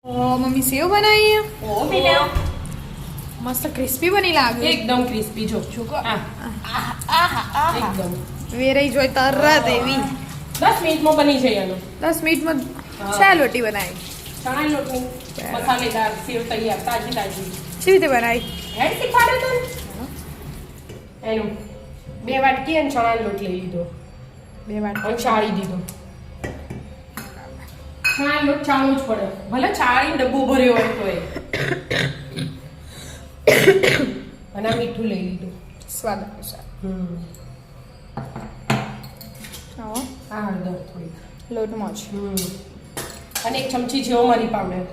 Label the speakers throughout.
Speaker 1: Mummy save बनाई है
Speaker 2: ओ बेटा
Speaker 1: मस्त क्रिस्पी बनी लागे
Speaker 2: एकदम क्रिस्पी जो
Speaker 1: छुको
Speaker 2: एकदम
Speaker 1: વેરાઈ જોઈ તરત એવી
Speaker 2: 10 મિનિટમાં બની જાય આનો
Speaker 1: 10 મિનિટમાં
Speaker 2: હા.
Speaker 1: ચા લોટી બનાવી
Speaker 2: ચણા લોટની મસાલેદાર સેવ તૈયાર તાજી તાજી
Speaker 1: કેવી રીતે બનાવી
Speaker 2: હેડ શીખવાડે તો એનું 2 વાટકી અને ચણા લોટ લઈ લીધો
Speaker 1: 2 વાટકી
Speaker 2: અને ચાળી દીધો ચણા લોટ ચાળવું જ પડે ભલે ચાળી ડબ્બો ભર્યો હોય તોય અને આ મીઠું લઈ લીધું
Speaker 1: સ્વાદ અનુસાર આવો
Speaker 2: આ હળદર થોડી
Speaker 1: લોટમાં જ
Speaker 2: અને 1 ચમચી જેવો મરી પાવડર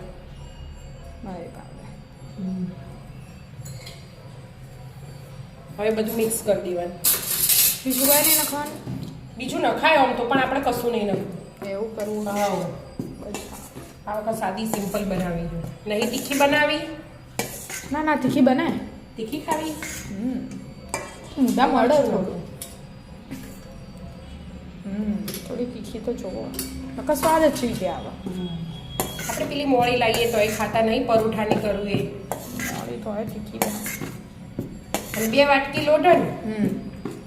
Speaker 1: મારી પાસે
Speaker 2: હવે બધું મિક્સ કરી દેવાનું
Speaker 1: બીજું કાંઈ નહીં નાખવાનું
Speaker 2: બીજું નખાય આમ તો પણ આપણે કશું નહીં નાખવું
Speaker 1: એવું કરવું
Speaker 2: હા આ વખત સાદી સિમ્પલ બનાવી છે નહીં તીખી બનાવી
Speaker 1: ના ના તીખી બનાય
Speaker 2: તીખી ખાવી
Speaker 1: મુદ્દા મળે થોડું થોડી તીખી તો જોવો નકર સ્વાદ જ ચીજ આવે
Speaker 2: આપણે પેલી મોળી લાવીએ તો એ ખાતા નહીં પરોઠાની કરવું એ
Speaker 1: મોળી તો હોય તીખી બનાય
Speaker 2: અને 2 વાટકી લોટ ને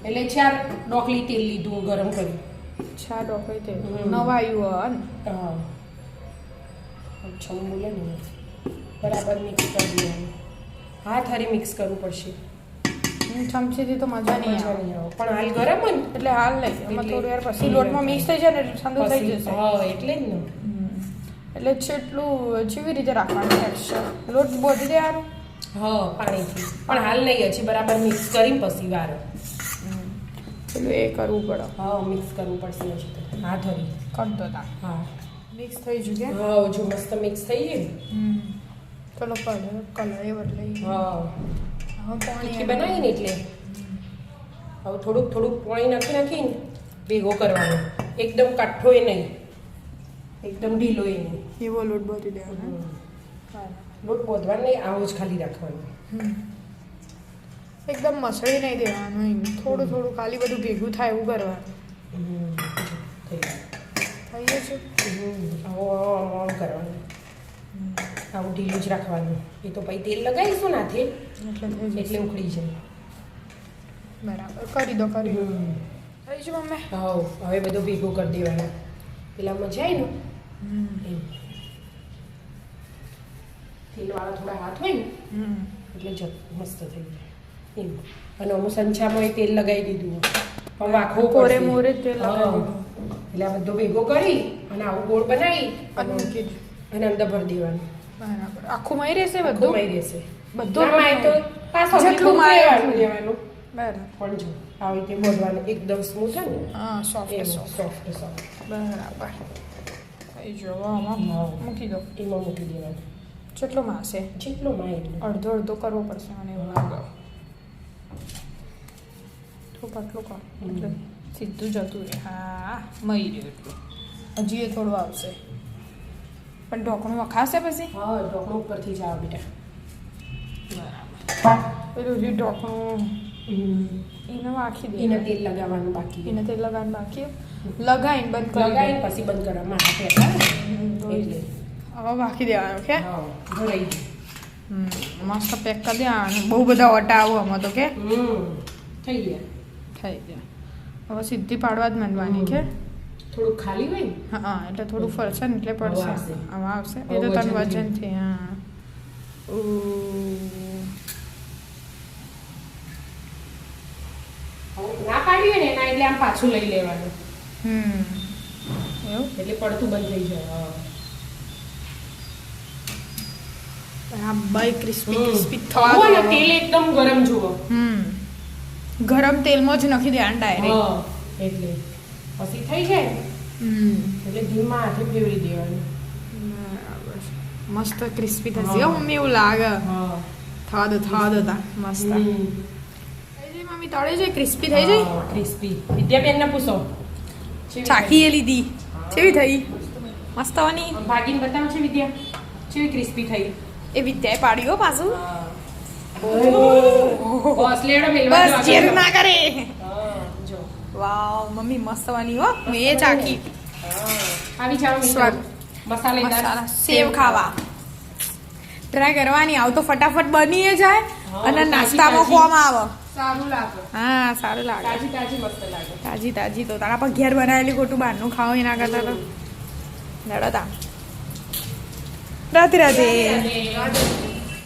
Speaker 2: એટલે 4 ડોકલી તેલ લીધું ગરમ કર્યું
Speaker 1: છા ડોકરી તે નવાયું
Speaker 2: હા છમ બોલે ને બરાબર મિક્સ કરી દેવાનું હાથ હરી મિક્સ કરવું પડશે
Speaker 1: ચમચીથી તો મજા નહીં
Speaker 2: મજા
Speaker 1: આવે
Speaker 2: નહીં આવે પણ હાલ ગરમ હોય ને
Speaker 1: એટલે હાલ નહીં એમાં
Speaker 2: એટલે-
Speaker 1: થોડું યાર પછી લોટમાં મિક્સ થઈ જાય ને એટલે ઠંડુ થઈ
Speaker 2: પછી-
Speaker 1: જશે
Speaker 2: હા એટલે જ ને
Speaker 1: એટલે છેટલું જેવી રીતે રાખવાનું ટેક્સચર લોટ બોધી દેવાનું
Speaker 2: હા પાણીથી પણ હાલ નહીં હજી બરાબર મિક્સ કરીને પછી વાર
Speaker 1: પેલું એ કરવું પડે
Speaker 2: હા મિક્સ કરવું પડશે હજી તો હાથ હરી
Speaker 1: કરતો તા
Speaker 2: હા
Speaker 1: મિક્સ થઈ જશે
Speaker 2: હા જો મસ્ત મિક્સ થઈ ગયું
Speaker 1: ચલો કલર એ બદલાઈ
Speaker 2: હા
Speaker 1: હવે પાણી
Speaker 2: તીખી બનાવી ને એટલે હવે થોડુંક થોડુંક પાણી નાખીને ભેગો કરવાનો એકદમ કાઠો એ નહીં એકદમ ઢીલો એ નહીં
Speaker 1: એવો લોટ બોધી દેવાનો
Speaker 2: લોટ બોધવાનો નહીં આવો જ ખાલી રાખવાનો
Speaker 1: એકદમ મસળી નહીં દેવાનું એમ થોડું થોડું ખાલી બધું ભેગું થાય એવું કરવાનું
Speaker 2: થઈ ગયું.
Speaker 1: થઈ ગયું છે
Speaker 2: આવું કરવાનું આવું ઢીલું જ રાખવાનું એ તો પછી તેલ લગાવીશું નાથે
Speaker 1: એટલે થઈ જશે
Speaker 2: એટલે ઉખડી જાય
Speaker 1: બરાબર કરી દો કરી દો થઈ છે મમ્મી
Speaker 2: હા હવે બધું ભેગું કરી દેવાનું પેલામાં જાય ને એમ તેલવાળા થોડા હાથ હોય ને એટલે મસ્ત થઈ જાય એમ અને અમુક સંચામાં એ તેલ લગાવી દીધું પણ વાખવું
Speaker 1: કોરે
Speaker 2: પડશે.
Speaker 1: મોરે તેલ
Speaker 2: હા.
Speaker 1: લગાવી દીધું.
Speaker 2: એટલે આ બધો ભેગો કરી અને આવું ગોળ બનાવી
Speaker 1: અને મૂકી દીધું.
Speaker 2: અને અંદર ભરી દેવાનું
Speaker 1: બરાબર આખું મય રહેશે
Speaker 2: બધું
Speaker 1: બધું
Speaker 2: મળી રહેશે
Speaker 1: બધું
Speaker 2: ના માય તો પાછો
Speaker 1: જેટલું
Speaker 2: જેટલું
Speaker 1: માય
Speaker 2: લેવાનું લેવાનું
Speaker 1: બરાબર
Speaker 2: પણ જો આવી રીતે બોલવાનું એકદમ સ્મૂથ હોય ને
Speaker 1: હા સોફ્ટ સોફ્ટ
Speaker 2: સોફ્ટ સોફ્ટ
Speaker 1: બરાબર થઈ જો આમાં મૂકી દો
Speaker 2: એમાં મૂકી દેવાનું
Speaker 1: કેટલો માસે
Speaker 2: જેટલો માય એટલું
Speaker 1: અડધો અડધો કરવો પડશે મને એવું લાગે તો પતલું કર એટલે સીધું જતું રહે હા મળી રહ્યું એટલું હજી એ થોડું આવશે પણ ઢોકણું વખાશે પછી
Speaker 2: હા ઢોકળું ઉપરથી જાવ બેટા
Speaker 1: પેલું જે ઢોકણું એને વાખી દે
Speaker 2: એને તેલ લગાવવાનું બાકી
Speaker 1: એને તેલ લગાવીને બાકી લગાવીને બંધ કરી
Speaker 2: લગાવીને પછી બંધ કરવામાં હાથે એટલે
Speaker 1: હવે વાખી દેવાનું કે
Speaker 2: હા ભરાઈ
Speaker 1: મસ્ત પેક કરી દેવાનું બહુ બધા ઓટા આવો આમાં તો કે
Speaker 2: ગયું થઈ ગયા
Speaker 1: થઈ ગયા હવે સીધી પાડવા જ માંડવાની કે
Speaker 2: થોડું ખાલી હોય ને
Speaker 1: હા એટલે થોડું ફરશે ને એટલે પડશે
Speaker 2: આવશે.
Speaker 1: આમાં આવશે
Speaker 2: હવે
Speaker 1: એ તો તન
Speaker 2: વજનથી.
Speaker 1: વજનથી હા
Speaker 2: ના પાડવી હોય ને એના એટલે આમ પાછું લઈ લેવાનું
Speaker 1: એવું
Speaker 2: એટલે પડતું બંધ થઈ જાય
Speaker 1: આ બાય ક્રિસ્પી ક્રિસ્પી
Speaker 2: થવા
Speaker 1: થવા
Speaker 2: ને તેલ એકદમ ગરમ જુઓ
Speaker 1: ગરમ તેલમાં જ નાખી દેવાનું ડાયરેક્ટ
Speaker 2: હા એટલે પછી થઈ જાય ને, એટલે ધીમા હાથે ફેરવી દેવાનું
Speaker 1: બરાબર મસ્ત ક્રિસ્પી થશે હો મમ્મી એવું લાગે
Speaker 2: હા
Speaker 1: થવા દો તા મસ્ત થઈ જાય મમ્મી તળે જાય ક્રિસ્પી થઈ જાય
Speaker 2: ક્રિસ્પી વિદ્યાબેનને પૂછો
Speaker 1: ચાખી એ લીધી કેવી થઈ મસ્ત બની
Speaker 2: ભાગીને બતાવ છે વિદ્યા કેવી ક્રિસ્પી થઈ
Speaker 1: એ વિદ્યાએ પાડી હો પાછું
Speaker 2: બસ લેડો મેલવા
Speaker 1: બસ ચેર ના કરે
Speaker 2: જો
Speaker 1: વાવ મમ્મી મસ્ત બની હો મેં એ ચાખી
Speaker 2: આવી જાવ
Speaker 1: સ્વાદ
Speaker 2: મસાલેદાર
Speaker 1: મસાલા સેવ ખાવા ટ્રાય કરવાની. આવ તો ફટાફટ બની જાય
Speaker 2: હા,
Speaker 1: અને
Speaker 2: તાજી
Speaker 1: નાસ્તામાં
Speaker 2: તાજી.
Speaker 1: કોમ આવે.
Speaker 2: સારું લાગે
Speaker 1: હા સારું લાગે.
Speaker 2: તાજી તાજી મસ્ત લાગે
Speaker 1: તાજી તાજી તો તારા પર ઘેર બનાવેલી ખોટું બહારનું ખાવ એના કરતા તો લડો તા. રાધે રાધે.
Speaker 2: રાધે રાધે.